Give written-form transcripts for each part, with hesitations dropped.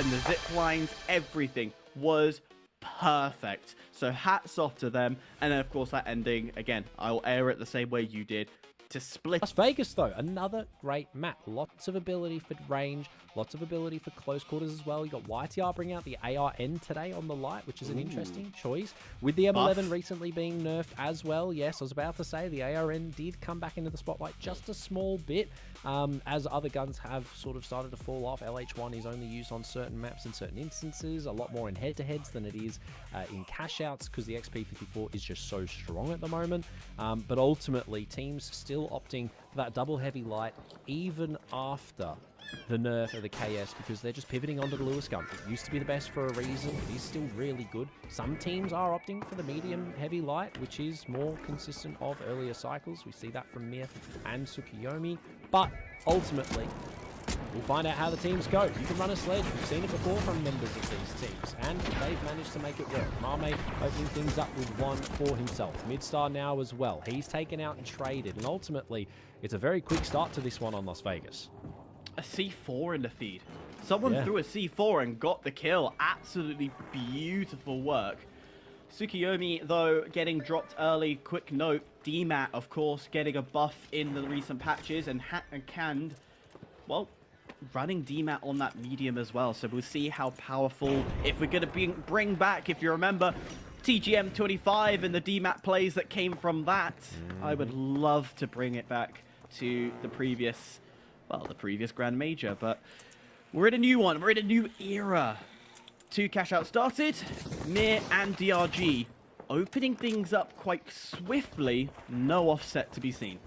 and the zip lines, everything was perfect. So hats off to them. And then, of course, that ending, again, I'll air it the same way you did. To split. Las Vegas, though, another great map. Lots of ability for range, lots of ability for close quarters as well. You got YTR bringing out the ARN today on the light, which is an interesting choice. With the M11 recently being nerfed as well. Yes, I was about to say the ARN did come back into the spotlight just a small bit, as other guns have sort of started to fall off. LH1 is only used on certain maps in certain instances, a lot more in head-to-heads than it is in cash-outs, because the XP54 is just so strong at the moment. But ultimately, teams still opting for that double heavy light even after the nerf of the KS, because they're just pivoting onto the Lewis gun. It used to be the best for a reason. It is still really good. Some teams are opting for the medium heavy light, which is more consistent of earlier cycles. We see that from Mir and Tsukuyomi, but ultimately we'll find out how the teams go. You can run a sledge. We've seen it before from members of these teams, and they've managed to make it work. Mame opening things up with one for himself. Midstar now as well. He's taken out and traded, and ultimately, it's a very quick start to this one on Las Vegas. A C4 in the feed. Someone threw a C4 and got the kill. Absolutely beautiful work. Tsukuyomi, though, getting dropped early. Quick note, DMAT, of course, getting a buff in the recent patches, and Canned, well, running DMAT on that medium as well. So we'll see how powerful, if we're going to bring back, if you remember, TGM26 and the DMAT plays that came from that. I would love to bring it back to the previous, well, the previous Grand Major, but we're in a new one. We're in a new era. 2 cash out started. Mir and DRG opening things up quite swiftly. No offset to be seen.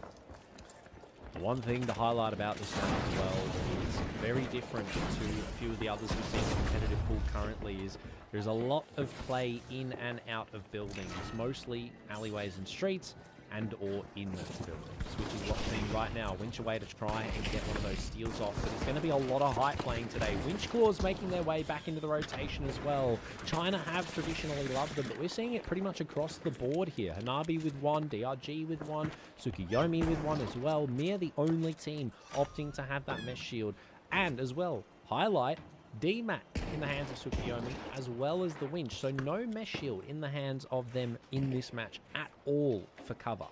One thing to highlight about this map as well is very different to a few of the others we've seen in the competitive pool currently is there's a lot of play in and out of buildings, mostly alleyways and streets and or in the buildings, which is what's seen right now. Winch away to try and get one of those steals off, but it's going to be a lot of hype playing today. Winch Claws making their way back into the rotation as well. China have traditionally loved them, but we're seeing it pretty much across the board here. Hanabi with one, DRG with one, Tsukuyomi with one as well. Mir the only team opting to have that mesh shield. And as well, highlight, DMAT in the hands of Tsukuyomi, as well as the Winch. So no mesh shield in the hands of them in this match at all for cover.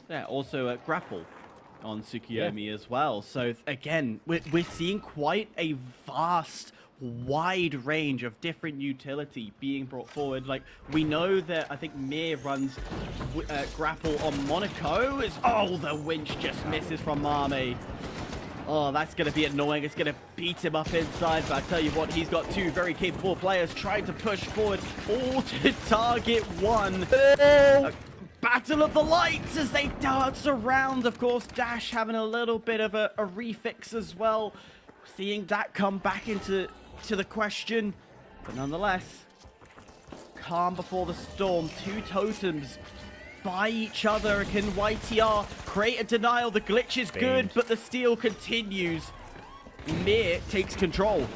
Yeah, also a grapple on Tsukuyomi as well. So again, we're seeing quite a vast, wide range of different utility being brought forward. Like, we know that I think Mir runs grapple on Monaco. Oh, the Winch just misses from Mame. Oh, that's going to be annoying. It's going to beat him up inside. But I tell you what, he's got 2 very capable players trying to push forward, all to target one. Battle of the lights as they dance around. Of course, Dash having a little bit of a refix as well. Seeing that come back into the question. But nonetheless, calm before the storm. 2 totems by each other. Can YTR create a denial? The glitch is good, but the steal continues. Mir takes control.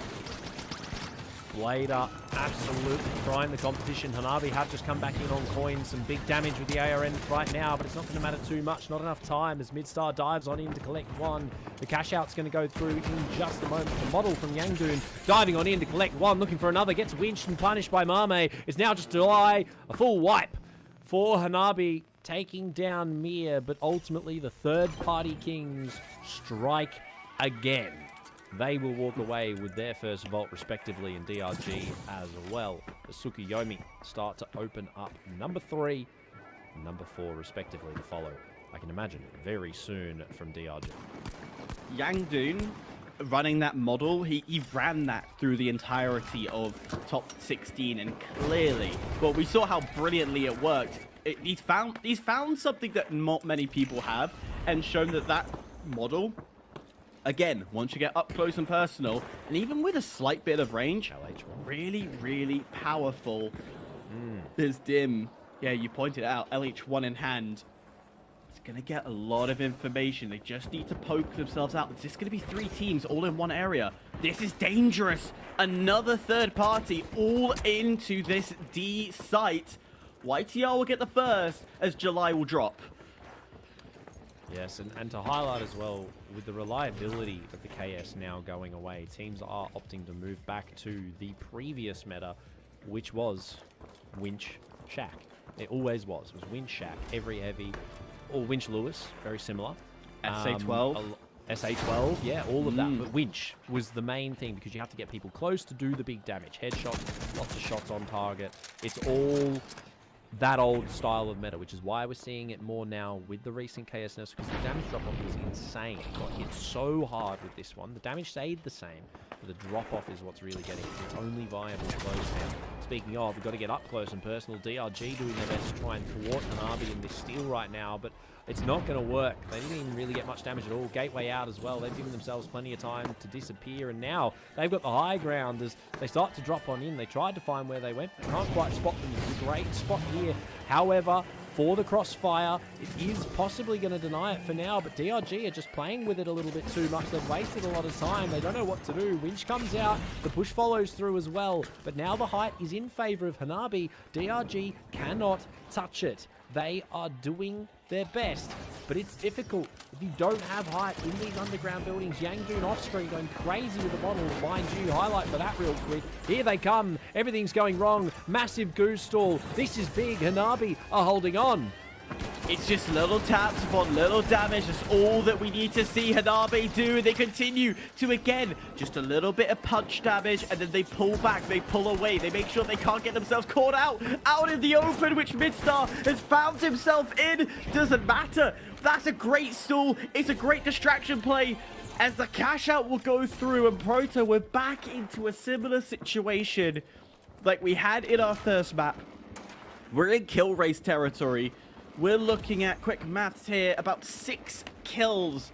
Blader absolutely trying the competition. Hanabi have just come back in on coins. Some big damage with the ARN right now, but it's not going to matter too much. Not enough time as Midstar dives on in to collect one. The cash out's going to go through in just a moment. The model from Yangdoon diving on in to collect one, looking for another. Gets winched and punished by Mame. It's now just July. A full wipe for Hanabi, taking down Mir, but ultimately the third-party Kings strike again. They will walk away with their first vault respectively, and DRG as well. The Tsukuyomi start to open up number 3 and number 4 respectively to follow. I can imagine very soon from DRG. Yangdoon running that model, he ran that through the entirety of top 16, and clearly, well, we saw how brilliantly it worked. He's found something that not many people have, and shown that model, again, once you get up close and personal, and even with a slight bit of range, really, really powerful. There's Dim. Yeah, you pointed out, LH1 in hand. It's going to get a lot of information. They just need to poke themselves out. It's just going to be 3 teams all in one area. This is dangerous. Another third party all into this D site. YTR will get the first as July will drop. Yes, and to highlight as well, with the reliability of the KS now going away, teams are opting to move back to the previous meta, which was Winch Shack. It always was Winch Shack, every heavy, or Winch Lewis, very similar. SA-12. SA-12, yeah, all of that. But Winch was the main thing because you have to get people close to do the big damage. Headshots, lots of shots on target. It's all that old style of meta, which is why we're seeing it more now with the recent KS nerfs, because the damage drop-off was insane. It got hit so hard with this one. The damage stayed the same, but the drop-off is what's really getting it. It's only viable close now. Speaking of, we've got to get up close and personal. DRG doing their best to try and thwart Hanabi in this steal right now, but it's not going to work. They didn't even really get much damage at all. Gateway out as well. They've given themselves plenty of time to disappear, and now they've got the high ground as they start to drop on in. They tried to find where they went, but can't quite spot them. It's a great spot here. However, for the crossfire, it is possibly going to deny it for now, but DRG are just playing with it a little bit too much. They've wasted a lot of time. They don't know what to do. Winch comes out. The push follows through as well, but now the height is in favor of Hanabi. DRG cannot touch it. They are doing their best, but it's difficult if you don't have height in these underground buildings. Yangoon off screen going crazy with the bottle. Mind you, highlight for that real quick. Here they come. Everything's going wrong. Massive goose stall. This is big. Hanabi are holding on. It's just little taps upon little damage. That's all that we need to see Hanabi do. They continue to, again, just a little bit of punch damage, and then they pull back, they pull away. They make sure they can't get themselves caught out in the open, which Midstar has found himself in. Doesn't matter. That's a great stall. It's a great distraction play, as the cash out will go through, and Proto, we're back into a similar situation like we had in our first map. We're in kill race territory. We're looking at quick maths here, about 6 kills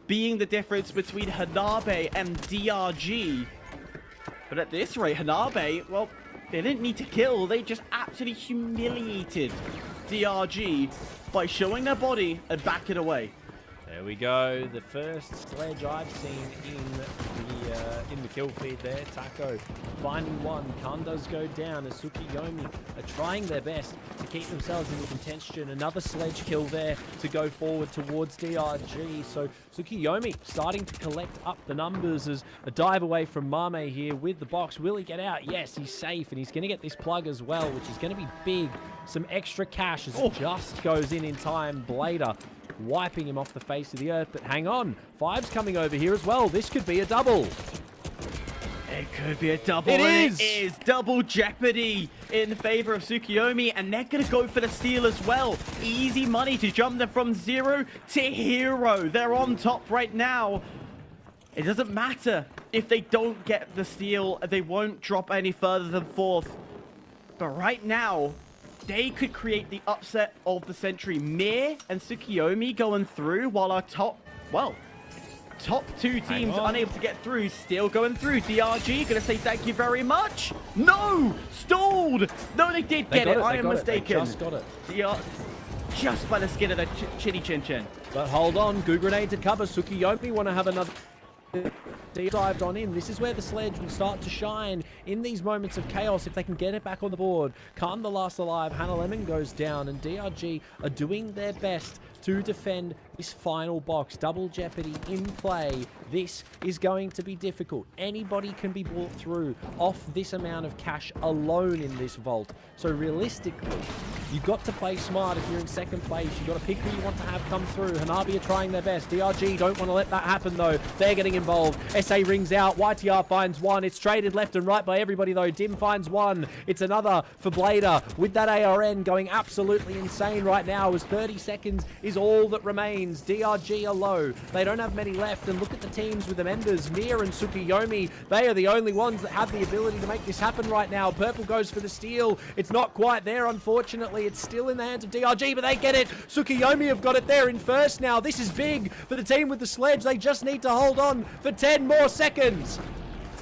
being the difference between Hanabi and DRG. But at this rate, Hanabi, well, they didn't need to kill. They just absolutely humiliated DRG by showing their body and backing away. There we go. The first sledge I've seen in the kill feed there. Taco finding one. Khan does go down as Tsukiyomi are trying their best to keep themselves in the contention. Another sledge kill there to go forward towards DRG. So Tsukiyomi starting to collect up the numbers as a dive away from Mame here with the box. Will he get out? Yes, he's safe, and he's going to get this plug as well, which is going to be big. Some extra cash as it just goes in time. Blader wiping him off the face of the earth, but hang on. Five's coming over here as well. This could be a double. It could be a double. It is. It is double jeopardy in favor of Tsukiyomi, and they're going to go for the steal as well. Easy money to jump them from 0 to hero. They're on top right now. It doesn't matter if they don't get the steal. They won't drop any further than 4th. But right now, they could create the upset of the century. Mir and Tsukiyomi going through while our top 2 teams unable to get through, still going through. DRG gonna say thank you very much. No! Stalled! No, they did get it. I am mistaken. They just got it. Just by the skin of the chinny chin chin. But hold on, goo grenade to cover. Tsukiyomi want to have another dived on in. This is where the sledge will start to shine in these moments of chaos if they can get it back on the board. Khan the last alive. Hannah Lemon goes down, and DRG are doing their best to defend this final box. Double jeopardy in play. This is going to be difficult. Anybody can be brought through off this amount of cash alone in this vault. So realistically, you've got to play smart if you're in second place. You've got to pick who you want to have come through. Hanabi are trying their best. DRG don't want to let that happen though. They're getting involved. SA rings out. YTR finds one. It's traded left and right by everybody though. Dim finds one. It's another for Blader with that ARN going absolutely insane right now as 30 seconds is all that remains. DRG are low. They don't have many left, and look at the teams with the members. Mir and Tsukiyomi, they are the only ones that have the ability to make this happen right now. Purple goes for the steal. It's not quite there, unfortunately. It's still in the hands of DRG, but they get it. Tsukiyomi have got it there in first now. This is big for the team with the sledge. They just need to hold on for 10 more seconds.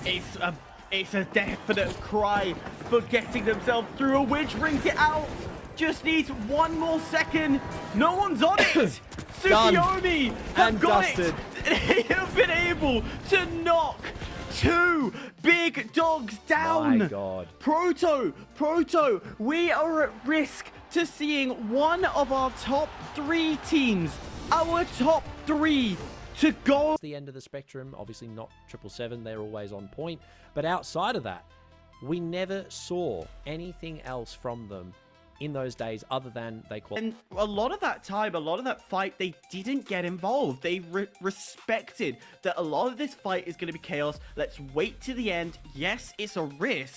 It's a definite cry for getting themselves through. A Winch brings it out. Just needs one more second. No one's on it. Tsukiyomi have got it. They have been able to knock 2 big dogs down. My God. Proto, we are at risk to seeing one of our top 3 teams our top 3 to go. The end of the spectrum, obviously not 777, they're always on point. But outside of that, we never saw anything else from them in those days other than they qualified. And a lot of that time, a lot of that fight, they didn't get involved. They respected that a lot of this fight is going to be chaos. Let's wait to the end. Yes, it's a risk,